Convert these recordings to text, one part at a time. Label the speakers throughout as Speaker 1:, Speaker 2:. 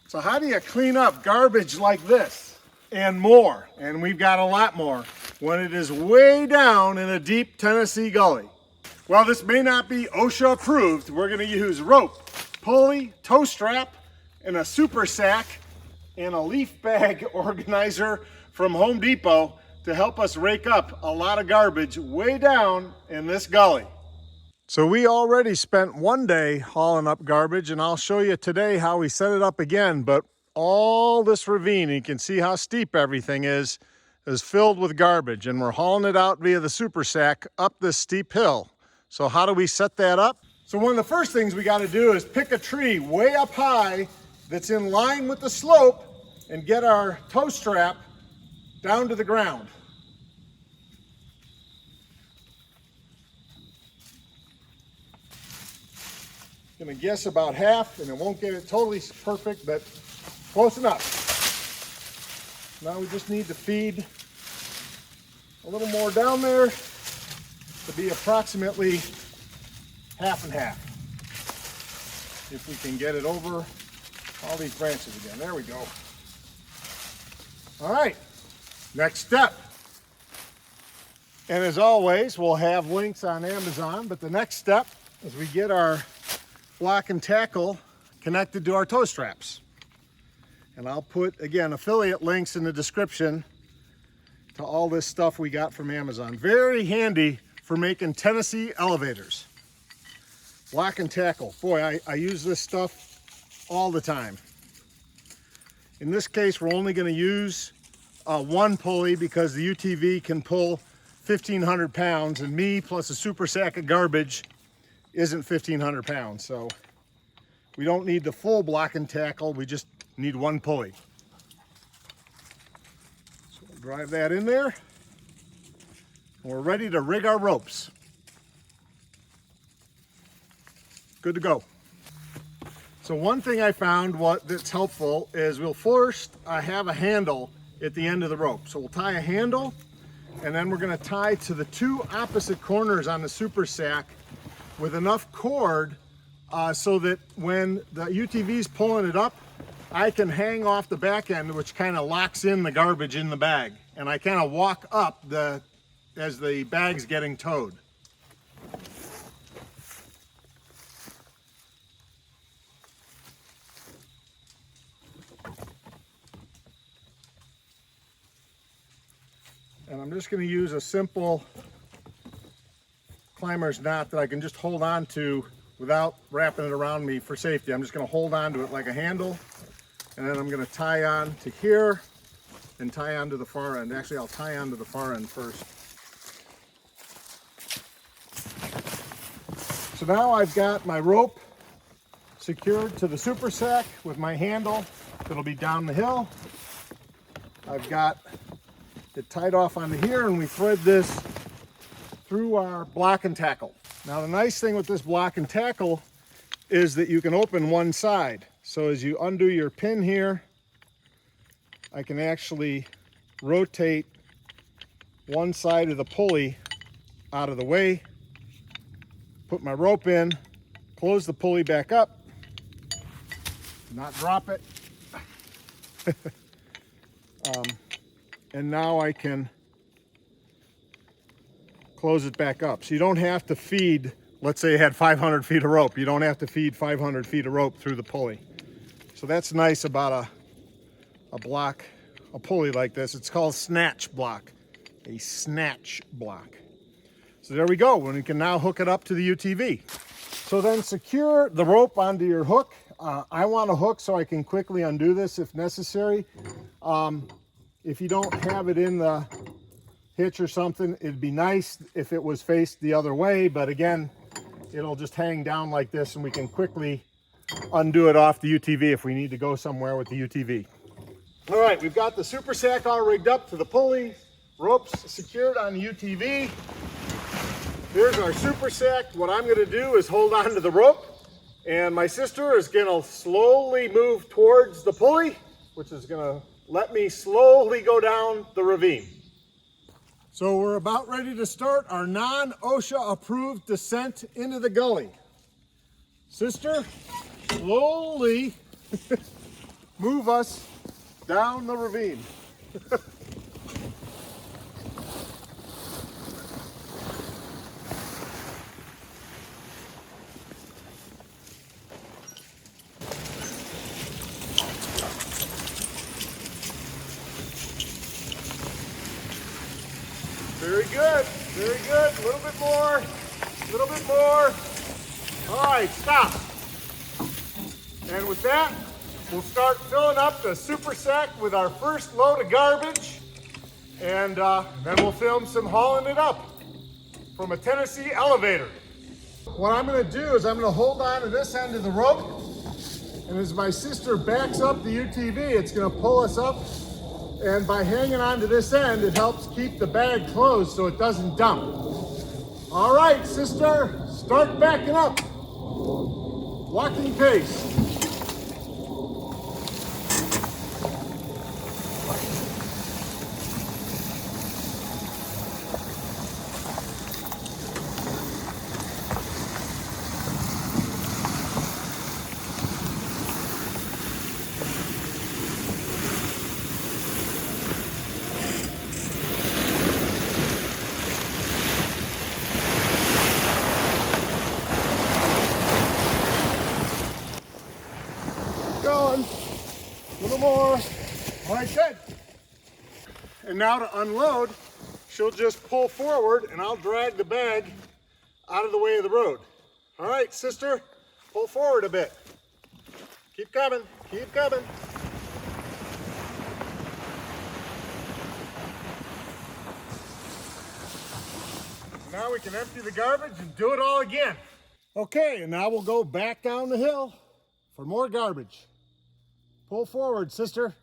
Speaker 1: So how do you clean up garbage like this and more? And we've got a lot more when it is way down in a deep Tennessee gully. Well, this may not be OSHA approved. We're going to use rope, pulley, tow strap, and a super sack and a leaf bag organizer from Home Depot to help us rake up a lot of garbage way down in this gully. So we already spent one day hauling up garbage, and I'll show you today how we set it up again. But all this ravine, you can see how steep everything is filled with garbage, and we're hauling it out via the super sack up this steep hill. So how do we set that up? So one of the first things we got to do is pick a tree way up high that's in line with the slope and get our tow strap down to the ground. Gonna guess about half, and it won't get it totally perfect, but close enough. Now we just need to feed a little more down there to be approximately half and half. If we can get it over all these branches again. There we go. All right, next step. And as always, we'll have links on Amazon, but the next step is we get our block and tackle connected to our tow straps. And I'll put, again, affiliate links in the description to all this stuff we got from Amazon. Very handy for making Tennessee elevators. Block and tackle. Boy, I use this stuff all the time. In this case, we're only going to use one pulley because the UTV can pull 1,500 pounds, and me plus a super sack of garbage isn't 1,500 pounds, so we don't need the full block and tackle, we just need one pulley. So we'll drive that in there, and we're ready to rig our ropes. Good to go. So one thing I found that's helpful is we'll first have a handle at the end of the rope. So we'll tie a handle, and then we're going to tie to the two opposite corners on the super sack with enough cord so that when the UTV is pulling it up, I can hang off the back end, which kind of locks in the garbage in the bag. And I kind of walk up as the bag's getting towed. And I'm just going to use a simple climber's knot that I can just hold on to without wrapping it around me for safety. I'm just going to hold on to it like a handle, and then I'm going to tie on to here and tie on to the far end. Actually, I'll tie on to the far end first. So now I've got my rope secured to the super sack with my handle that'll be down the hill. I've got it tied off onto here, and we thread this through our block and tackle. Now the nice thing with this block and tackle is that you can open one side. So as you undo your pin here, I can actually rotate one side of the pulley out of the way, put my rope in, close the pulley back up, not drop it, and now I can close it back up. So you don't have to feed, let's say you had 500 feet of rope, you don't have to feed 500 feet of rope through the pulley. So that's nice about a pulley like this. It's called snatch block, a snatch block. So there we go, and you can now hook it up to the UTV. So then secure the rope onto your hook. I want a hook so I can quickly undo this if necessary. If you don't have it in the hitch or something, it'd be nice if it was faced the other way, but again, it'll just hang down like this and we can quickly undo it off the UTV if we need to go somewhere with the UTV. All right, we've got the super sack all rigged up to the pulley, ropes secured on the UTV. Here's our super sack. What I'm going to do is hold on to the rope, and my sister is going to slowly move towards the pulley, which is going to let me slowly go down the ravine. So we're about ready to start our non-OSHA approved descent into the gully. Sister, slowly move us down the ravine. Very good, very good. A little bit more, a little bit more. All right, stop. And with that, we'll start filling up the super sack with our first load of garbage. And then we'll film some hauling it up from a Tennessee elevator. What I'm gonna do is I'm gonna hold on to this end of the rope. And as my sister backs up the UTV, it's gonna pull us up. And by hanging on to this end, it helps keep the bag closed so it doesn't dump. All right, sister, start backing up. Walking pace. Going. A little more. All right, good. And now to unload, she'll just pull forward and I'll drag the bag out of the way of the road. All right, sister, pull forward a bit. Keep coming, keep coming. Now we can empty the garbage and do it all again. Okay, and now we'll go back down the hill for more garbage. Pull forward, sister.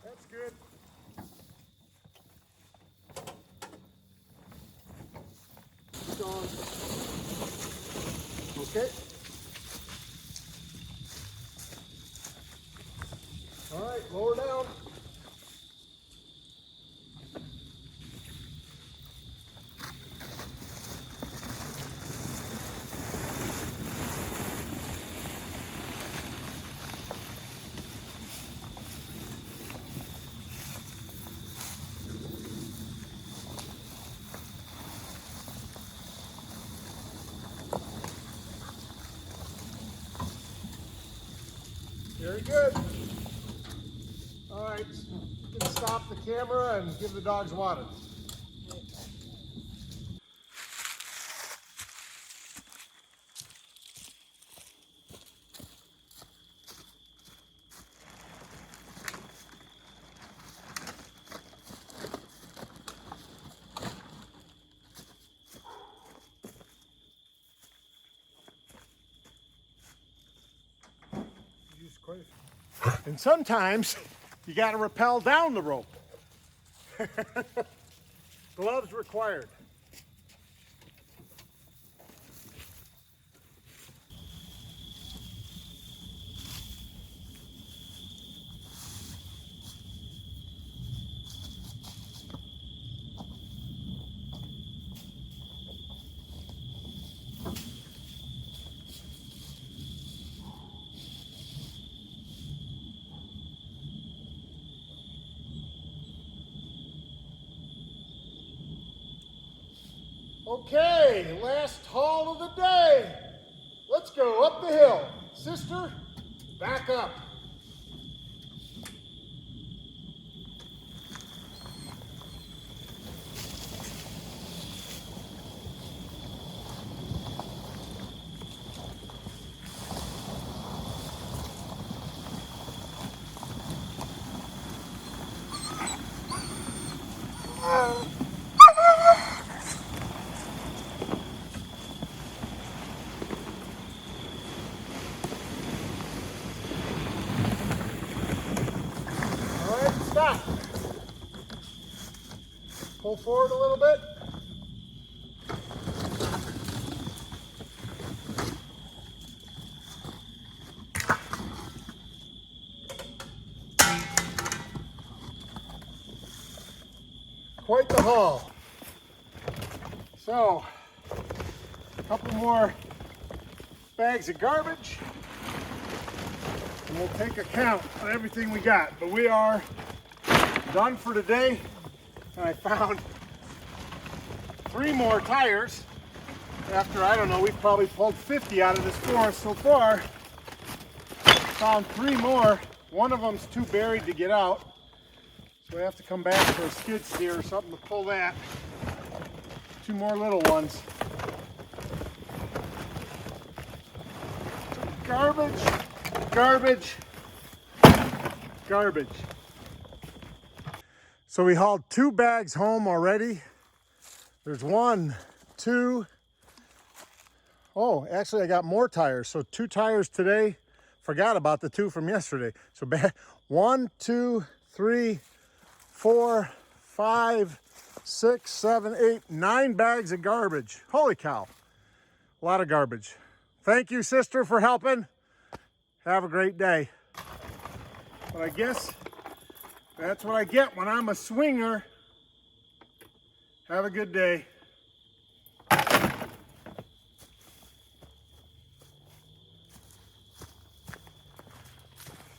Speaker 1: That's good. Keep going. Okay. All right, lower down. Very good. All right, you can stop the camera and give the dogs water. And sometimes you got to rappel down the rope. Gloves required. Okay, last haul of the day. Let's go up the hill. Sister, back up. Pull forward a little bit. Quite the haul. So, a couple more bags of garbage, and we'll take a count of everything we got. But we are done for today, and I found 3 more tires after, I don't know, we've probably pulled 50 out of this forest so far. Found 3 more. One of them's too buried to get out, so we have to come back for a skid steer or something to pull that. 2 more little ones. Garbage, garbage, garbage. So we hauled 2 bags home already. There's 1, 2. Oh, actually I got more tires. So 2 tires today. Forgot about the 2 from yesterday. So 1, 2, 3, 4, 5, 6, 7, 8, 9 bags of garbage. Holy cow. A lot of garbage. Thank you, sister, for helping. Have a great day. But I guess that's what I get when I'm a swinger. Have a good day.